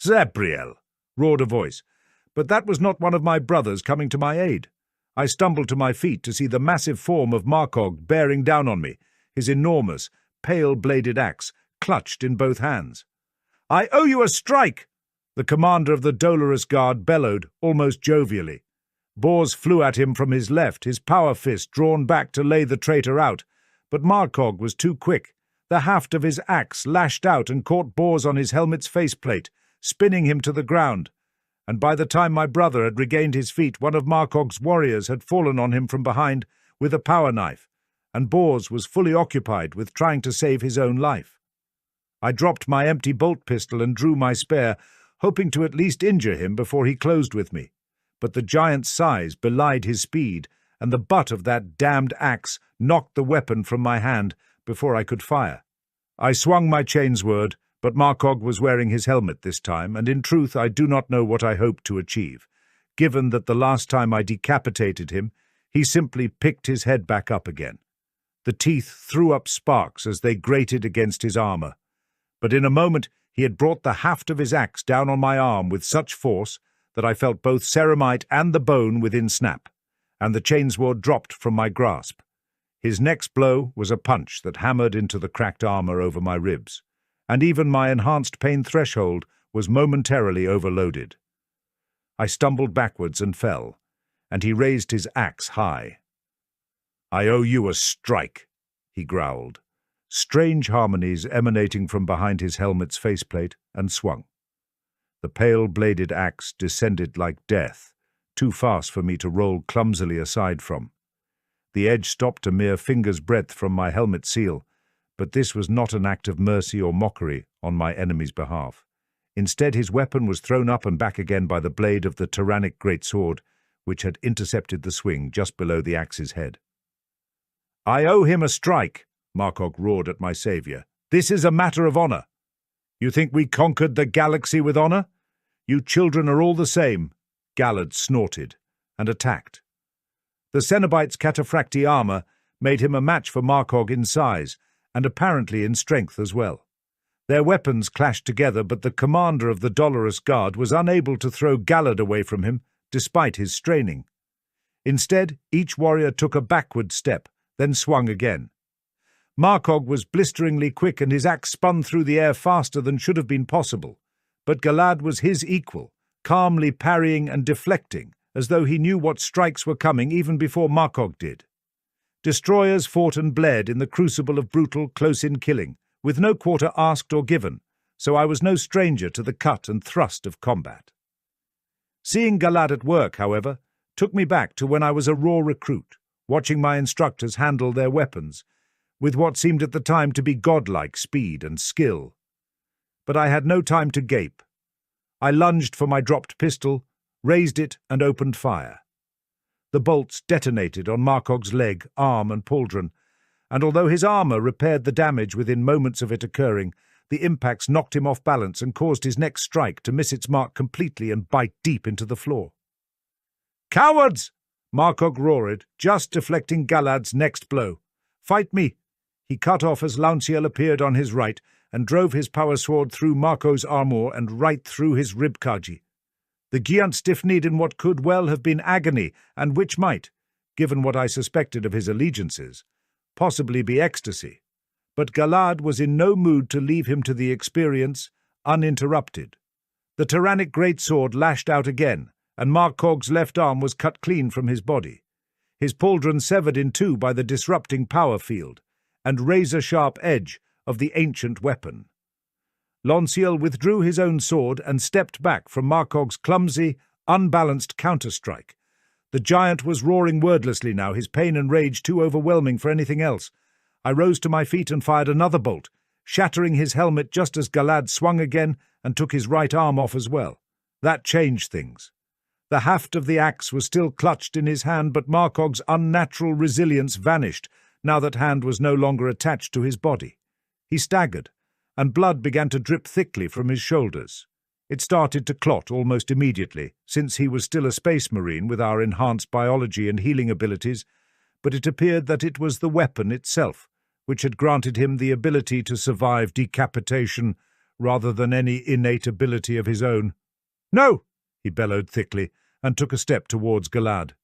"Zabriel!" roared a voice, but that was not one of my brothers coming to my aid. I stumbled to my feet to see the massive form of Moorcock bearing down on me, his enormous, pale-bladed axe clutched in both hands. "I owe you a strike!" the commander of the Dolorous Guard bellowed, almost jovially. Bors flew at him from his left, his power fist drawn back to lay the traitor out, but Moorcock was too quick. The haft of his axe lashed out and caught Bors on his helmet's faceplate, spinning him to the ground, and by the time my brother had regained his feet, one of Moorcock's warriors had fallen on him from behind with a power knife, and Bors was fully occupied with trying to save his own life. I dropped my empty bolt pistol and drew my spear, hoping to at least injure him before he closed with me, but the giant's size belied his speed, and the butt of that damned axe knocked the weapon from my hand before I could fire. I swung my chainsword, but Moorcock was wearing his helmet this time, and in truth I do not know what I hoped to achieve, given that the last time I decapitated him, he simply picked his head back up again. The teeth threw up sparks as they grated against his armor, but in a moment he had brought the haft of his axe down on my arm with such force that I felt both ceramite and the bone within snap, and the chainsword dropped from my grasp. His next blow was a punch that hammered into the cracked armor over my ribs, and even my enhanced pain threshold was momentarily overloaded. I stumbled backwards and fell, and he raised his axe high. "I owe you a strike," he growled, strange harmonies emanating from behind his helmet's faceplate, and swung. The pale-bladed axe descended like death, too fast for me to roll clumsily aside from. The edge stopped a mere finger's breadth from my helmet seal, but this was not an act of mercy or mockery on my enemy's behalf. Instead, his weapon was thrown up and back again by the blade of the tyrannic greatsword, which had intercepted the swing just below the axe's head. "I owe him a strike," Moorcock roared at my saviour. "This is a matter of honour. You think we conquered the galaxy with honour? You children are all the same." Gallad snorted and attacked. The Cenobite's cataphracti armour made him a match for Moorcock in size, and apparently in strength as well. Their weapons clashed together, but the commander of the Dolorous Guard was unable to throw Gallad away from him, despite his straining. Instead, each warrior took a backward step, then swung again. Moorcock was blisteringly quick, and his axe spun through the air faster than should have been possible, but Gallad was his equal, calmly parrying and deflecting, as though he knew what strikes were coming even before Moorcock did. Destroyers fought and bled in the crucible of brutal, close-in killing, with no quarter asked or given, so I was no stranger to the cut and thrust of combat. Seeing Gallad at work, however, took me back to when I was a raw recruit, watching my instructors handle their weapons, with what seemed at the time to be godlike speed and skill. But I had no time to gape. I lunged for my dropped pistol, raised it, and opened fire. The bolts detonated on Moorcock's leg, arm, and pauldron, and although his armour repaired the damage within moments of it occurring, the impacts knocked him off balance and caused his next strike to miss its mark completely and bite deep into the floor. "Cowards!" Moorcock roared, just deflecting Gallad's next blow. "Fight me!" He cut off as Lanciel appeared on his right and drove his power sword through Moorcock's armour and right through his ribcage. The giant stiff-kneed in what could well have been agony, and which might, given what I suspected of his allegiances, possibly be ecstasy. But Gallad was in no mood to leave him to the experience uninterrupted. The tyrannic greatsword lashed out again, and Moorcock's left arm was cut clean from his body, his pauldron severed in two by the disrupting power field and razor-sharp edge of the ancient weapon. Lanciel withdrew his own sword and stepped back from Moorcock's clumsy, unbalanced counterstrike. The giant was roaring wordlessly now, his pain and rage too overwhelming for anything else. I rose to my feet and fired another bolt, shattering his helmet just as Gallad swung again and took his right arm off as well. That changed things. The haft of the axe was still clutched in his hand, but Moorcock's unnatural resilience vanished now that hand was no longer attached to his body. He staggered, and blood began to drip thickly from his shoulders. It started to clot almost immediately, since he was still a space marine with our enhanced biology and healing abilities, but it appeared that it was the weapon itself which had granted him the ability to survive decapitation rather than any innate ability of his own. "No!" he bellowed thickly, and took a step towards Galad.